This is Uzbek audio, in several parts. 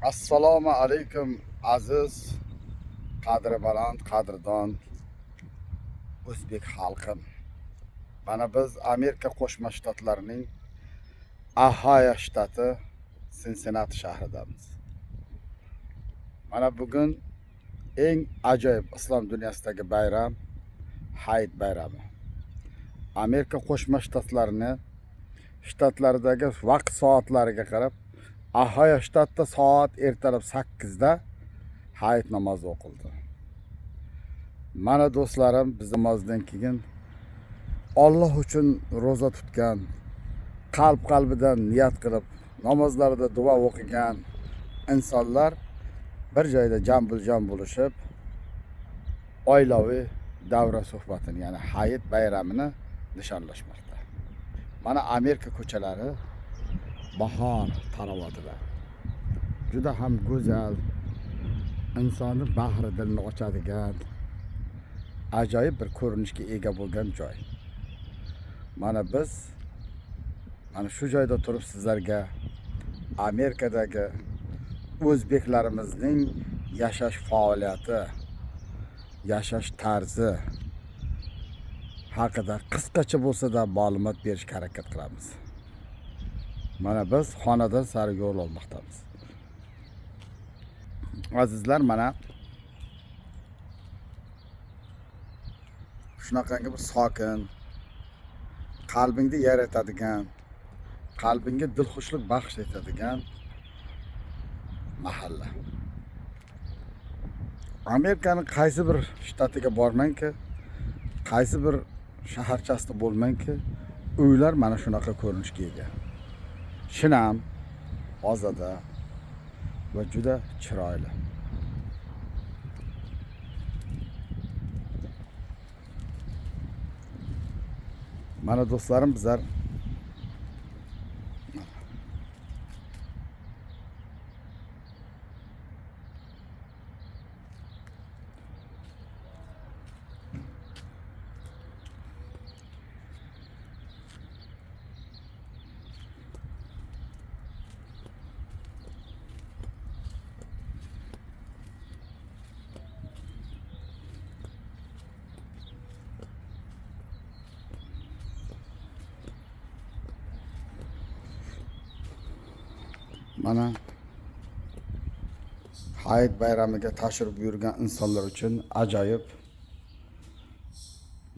Assalomu alaykum aziz, qadri baland, qadrdon o'zbek xalqim. Mana biz Amerika Qo'shma Shtatlarining Ohio shtati Cincinnati shahridamiz. Mana bugun eng ajoyib islom dunyosidagi bayram Hayit bayrami. Amerika Qo'shma shtatlaridagi vaqt soatlariga qarab Ohio shtatida soat ertalab 8 da Hayit namozi o'qildi. Mana do'stlarim, biz namozdan keyin Alloh uchun roza tutgan, qalbidan niyat qilib, namozlarida duo o'qigan insonlar bir joyda jam bo'lishib, oilaviy davra suhbatini, ya'ni Hayit bayramini nishonlashmoqda. Mana Amerika ko'chalari bahor tarovatida. Juda ham go'zal, insonni bahri dilini ochadigan ajoyib bir ko'rinishga ega bo'lgan joy. Mana biz shu joyda turib sizlarga Amerikadagi o'zbeklarimizning yashash faoliyati, yashash tarzi haqida qisqacha bo'lsa-da ma'lumot berishga harakat qilamiz. Mana biz xonadan sari yo'l olmoqdamiz. Azizlar, mana shunaqangi bir sokin, qalbingni yaratadigan, qalbingga dilxushlik baxsh etadigan mahalla. Amerikaning qaysi bir shtatiga bormangki, qaysi bir shaharchasida bo'lmangki, uylar mana shunaqa ko'rinishga ega. Shinam, ozoda va juda chiroyli. Mana do'stlarim, bizlar mana Hayit bayramiga tashrif buyurgan insonlar uchun ajoyib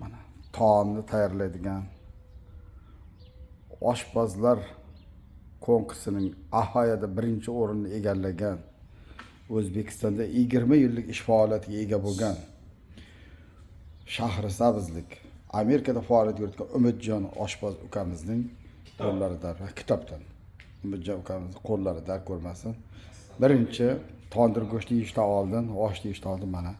mana taomni tayyorlaydigan oshpazlar konkursining Ohioda birinchi o'rinni egallagan, O'zbekistonda 20 yillik ish faoliyatiga ega bo'lgan Shahrisabzlik Amerikada faoliyat yuritgan Umidjon oshpaz ukamizning qo'llarida va kitobdan Umidjon ukamiz qo'llarida ko'rmasin. Birinchi tondir go'shtni yeyishdan oldin, oshni yeyishdan oldin mana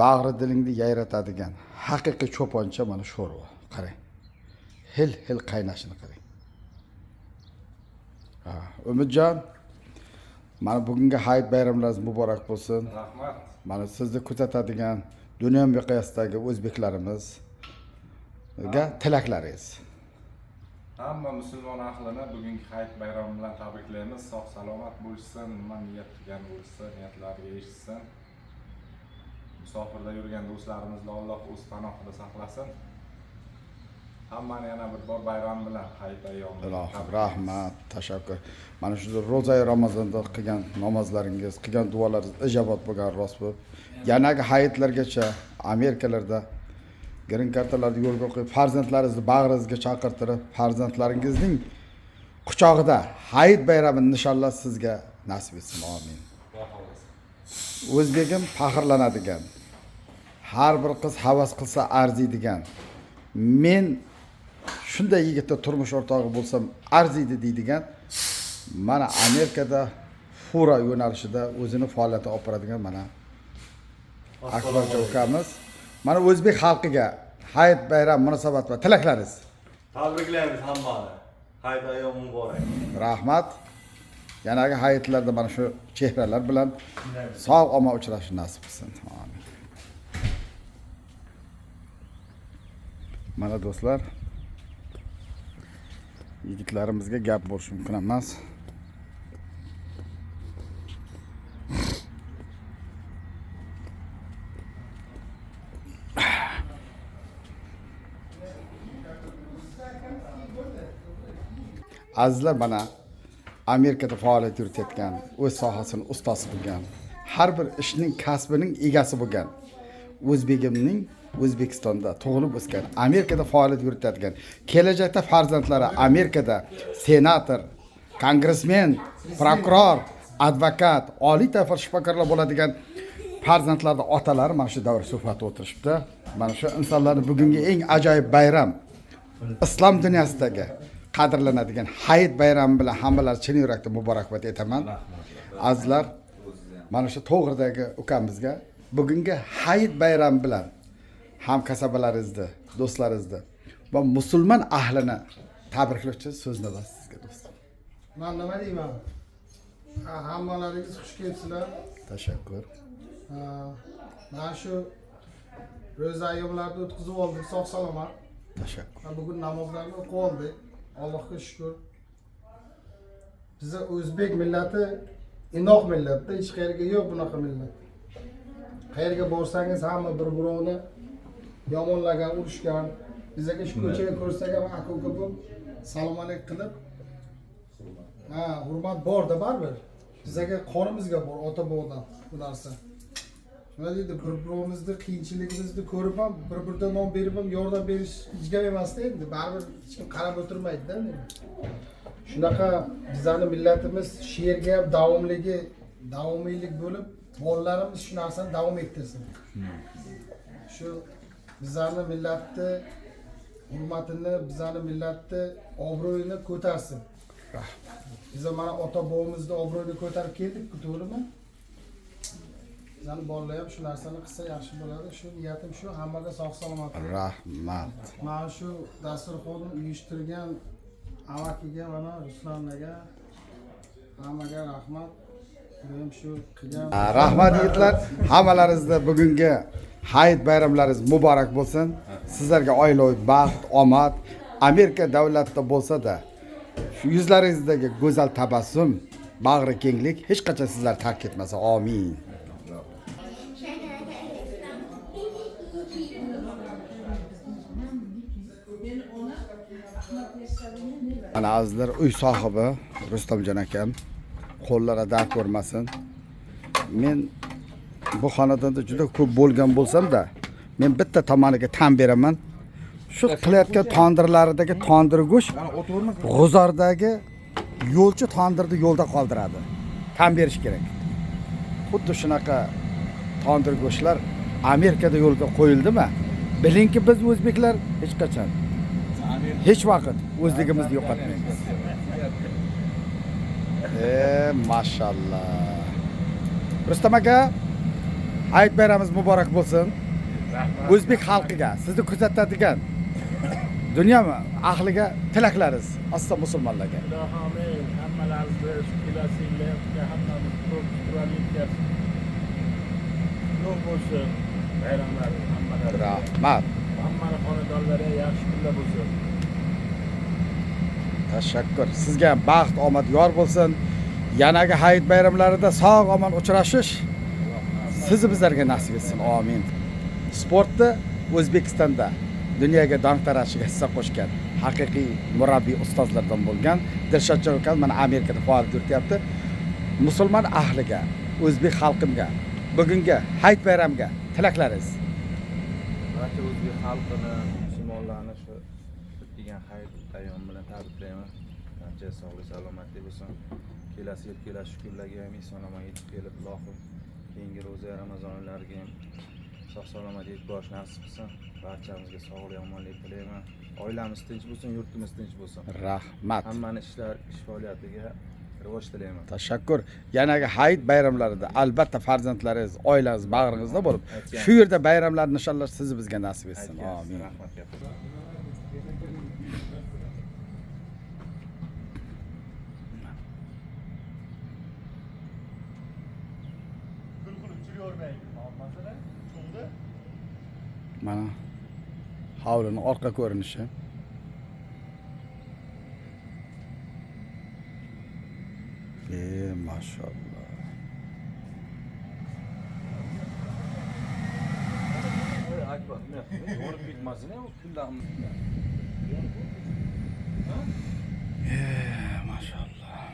bag'ri dilingni yayratadigan haqiqiy cho'poncha mana sho'rva. Qarang. Hil qaynashini qarang. Umidjon, mana bugungi Hayit bayramlaringiz muborak bo'lsin. Rahmat. Mana sizni kuzatadigan dunyo miqyosidagi o'zbeklarimizga tilaklaringiz. Hamma musulmon ahlini bugungi Hayit bayrami bilan tabriklaymiz. Sog' salomat bo'lishsin, nima niyat qilgan bo'lsa, niyatlariga erishsin. Musofirda yurgan do'stlarimizni Alloh o'z panohida saqlasin. Hammani yana bir bor bayram bilan Hayit ayyomi. Ilohim, rahmat, tashakkur. Mana shu ro'za Ramazonda qilgan namozlaringiz, qilgan duolaringiz ijobat bo'lgan rost bu. Yanagi hayitlargacha Amerikalarda green kartalarni yo'lga qo'yib, farzandlaringizni bag'ringizga chaqirtirib, farzandlaringizning quchog'ida Hayit bayramini nishonlash sizga nasib etsin. Amin. O'zbegim faxrlanadigan, har bir qiz havas qilsa arziydigan, men shunday yigitda turmush o'rtog'i bo'lsam arziydi deydigan, mana Amerikada Fura yo'nalishida o'zini faoliyati olib boradigan mana Akbarjon ukamiz. Mana o'zbek xalqiga Hayit bayram munosabat va tilaklaringiz. Tabriklaymiz hammani. Hayit ayyomi muborak. Rahmat. Yanagi hayitlarda mana shu chehralar bilan sog' omon uchrashish nasib qilsin. Amin. Mana do'stlar, yigitlarimizga gap bo'lishi mumkin emas. Azizlar, mana Amerikada faoliyat yuritayotgan, o'z sohasini ustasi bo'lgan, har bir ishning kasbining egasi bo'lgan o'zbegimning O'zbekistonda tug'ilib o'sgan, Amerikada faoliyat yuritadigan, kelajakda farzandlari Amerikada senator, kongressmen, prokuror, advokat, oliy toifa shifokorlar bo'ladigan farzandlarning otalari mana shu davr suhbatda o'tirishibdi. Mana shu insonlarning bugungi eng ajoyib bayram, islom dunyosidagi qadrlanadigan Hayit bayrami bilan hammalar chin yurakdan muborakbod etaman. Azizlar, mana shu to'g'ridagi ukamizga bugungi Hayit bayrami bilan hamkasabalaringizni, do'stlaringizni va musulmon ahlini tabriklovchi so'zni bas sizga do'stlar. Men nima deyman? Hammalaringiz xush kelibsizlar. Tashakkur. Mana shu ro'za ayyomlarni o'tkazib oldik, sog' salomat. Tashakkur. Bugun namozlarni o'qib oldik. Allohga shukr. Biza o'zbek millati inoq millatda, hech qayerga yo'q bunaqa millat. Qayerga borsangiz hamma bir-birovni yomonlagan, urushgan. Bizaga shu ko'chaga ko'rsak ham aka-uka bo'lib salom alaykum qilib, hurmat bor-da baribir. Bizaga qonimizga bor, ota-bobodan bu narsa. Shuna deydi, bir-birimizni qiyinchiligimizni ko'rib ham, bir-biridan non berib ham yordam berish hech emasda endi. Baribir hech kim qarab o'tirmaydi-da. Shunaqa bizning millatimiz she'rga ham davomiylik bo'lib, bolalarimiz shu narsani davom ettirsin. Shu bizning millatni hurmatini, bizning millatni obro'yini ko'tarsin. Biz mana ota-bobomizni obro'yini ko'tarib keldik-ku, to'g'rimi? Bizning bolalar ham shu narsani qilsa yaxshi bo'ladi. Shu niyatim shu, hammaga sog' salomat. Rahmat. Mana shu dasturxonni uyushtirgan amakiga, mana Ruslonga hammaga rahmat. Men shu qilgan Rahmat yigitlar, hammalaringizga bugungi Hayit bayramlaringiz muborak bo'lsin. Sizlarga oilaviy baxt, omad, Amerika davlatida bo'lsa-da, shu yuzlaringizdagi go'zal tabassum, bag'ri kenglik hech qachon sizlar tark etmasa. Amin. Ana azizlar, uy sohibi Rustamjon akam qo'llari dard ko'rmasin. Men bu xonadonda juda ko'p bo'lgan bo'lsam-da, men bitta tomoniga tan beraman. Shu qilayotgan tondirlaridagi tondir go'sht G'uzordagi yo'lchi tondirni yo'lda qoldiradi. Tan berish kerak. Xuddi shunaqa tondir go'shtlar Amerikada yo'lga qo'yildimi? Bilingki, biz o'zbeklar hech qachon, hech vaqt o'zligimizni yo'qotmaymiz. Mashallah. Rustam aka, Hayit bayramimiz muborak bo'lsin. O'zbek xalqiga, sizni kuzatadigan dunyo ahliga tilaklaringiz, aslo musulmonlarga. Amin. Hammalaringizni shu kelasiga hammamiz qur'onlikka yo'q bo'lsin. Bayramlar hammalar. Rahmat. Hammaning xonadonlari yaxshi kunlar bo'lsin. Tashakkur. Sizga baxt, omad yor bo'lsin. Yanagi Hayit bayramlarida sog' omon uchrashish sizni bizlarga nasib etsin. Amin. Sportda O'zbekistonda dunyoga dong taratishga hissa qo'shgan haqiqiy murabbiy ustozlardan bo'lgan Dilshodjon akam mana Amerikada faoliyat yurityapti. Musulmon ahliga, o'zbek xalqimga bugungi Hayit bayramiga tilaklaringiz. Barcha o'zbek xalqini, musulmonlarni shu degan Hayit bayromi bilan tabriklayman. Barcha sog'lik, salomatlik bo'lsin. Kelasi yil, kelasi kunlarga ham eson-omon yetib kelib, Allohim keyingi ro'za Ramazon oylariga ham sog' salomat yetib borish nasib qilsin. Barchamizga sog'lik, omonlik tilayman. Oilamiz tinch bo'lsin, yurtimiz tinch bo'lsin. Rahmat. Hammani ish faoliyatiga rivoj tilayman. Tashakkur. Yanagi Hayit bayramlarida albatta farzandlaringiz, oilangiz bag'ringizda bo'lib, shu yerda bayramlarni nishonlash sizni bizga nasib etsin. Amin. Rahmat gapir. Mana hovlining orqa ko'rinishi. Maşallah. Akbar, ne? Yorib bitmasin, o kunlarimiz. Maşallah.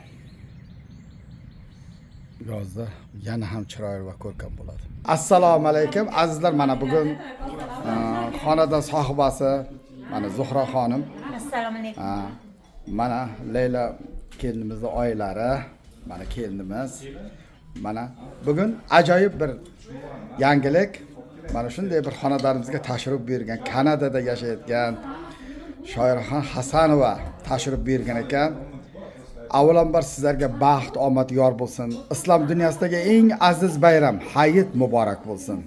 Yozda yana ham chiroyli va ko'rkam bo'ladi. Assalomu alaykum azizlar, mana bugun xonadon sohibasi mana Zuhra xonim. Assalomu alaykum. Mana Leyla kelinimizning oilari, mana kelinimiz. Mana bugun ajoyib bir yangilik. Mana shunday bir xonadonimizga tashrif buyurgan, Kanadada yashayotgan Shoirxon Hasanova tashrif buyurgan ekan. Avvalambor sizlarga baxt, omad yor bo'lsin. Islom dunyosidagi eng aziz bayram Hayit muborak bo'lsin.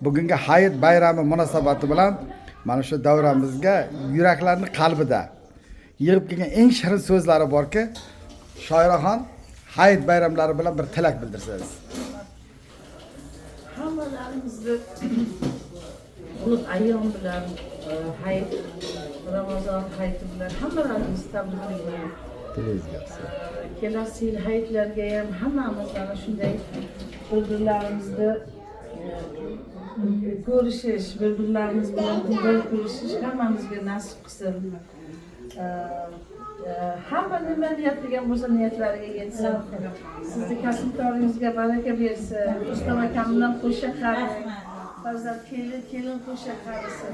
Bugungi Hayit bayrami munosabati bilan mana shu davramizga yuraklarning qalbida yig'ib kelgan eng shirin so'zlari borki, Shoiraxon Hayit bayramlari bilan bir tilak bildirsangiz. Hammalarimizni ulug' ayyom bilan Hayit, Ramazon hayiti bilan hammalarimizni tabriklayman. Kelasi yil hayitlarga ham hammamiz ana shunday bir-birlarimizni ko'rishish, bir-birlarimiz bilan bir ko'rishish hammamizga nasib qilsin. Hamma nima niyat qilgan bo'lsa niyatlariga yetsin. Sizni kasbdoringizga baraka bersin. Rustam akamdan qo'sha qaring. Farzand kelin qo'sha qarisin.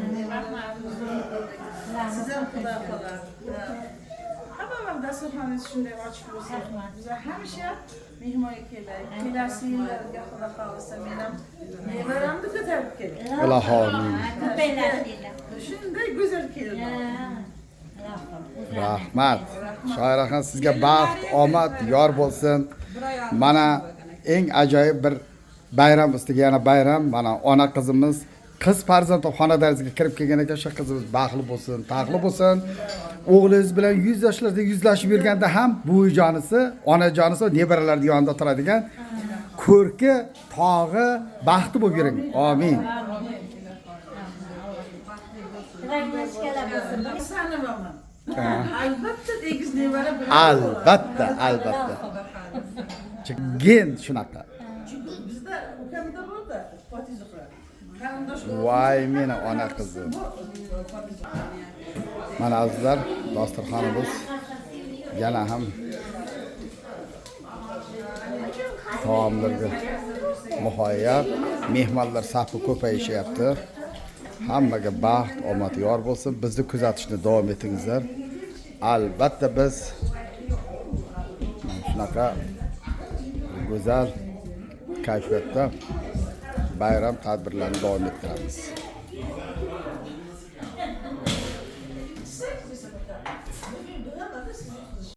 Sizdan xudo xohlab. Hamma dasturxoningiz shunday ochiq bo'lsin. Biz hamisha mehmonga kelay. Kelasi yillarga xudo xohlasa men ham nevaramni ko'tarib kelay. Allohu amin. Shunday go'zal kelin. Rahmat. Shoiraxon sizga baxt, omad yor bo'lsin. Mana eng ajoyib bir bayram ustiga yana bayram. Mana ona qizimiz, qiz farzand xonadoningizga kirib kelgan ekan, shu qizimiz baxtli bo'lsin, taqli bo'lsin. O'g'lingiz bilan 100 yoshlarda yuzlashib yurganda ham buvijonisi, onajonisi, nebaralarning yonida turadigan ko'rki, tog'i, baxtli bo'lib yuring. Amin. Sanaman. Albatta egiz nevara bilan. Albatta. Gen shunaqa. Bizda ukamda bo'ldi, Fatih Zuhra. Qarindosh Voy meni ona qizim. Mana azizlar, dasturxonimiz yana ham taomlarga muhayyor, mehmonlar safi ko'payishyapti. Hammaga baxt, omad yor bo'lsin. Bizni kuzatishni davom etingizlar. Albatta biz shunaqa go'zal kayfiyatda bayram tadbirlarini davom ettiramiz.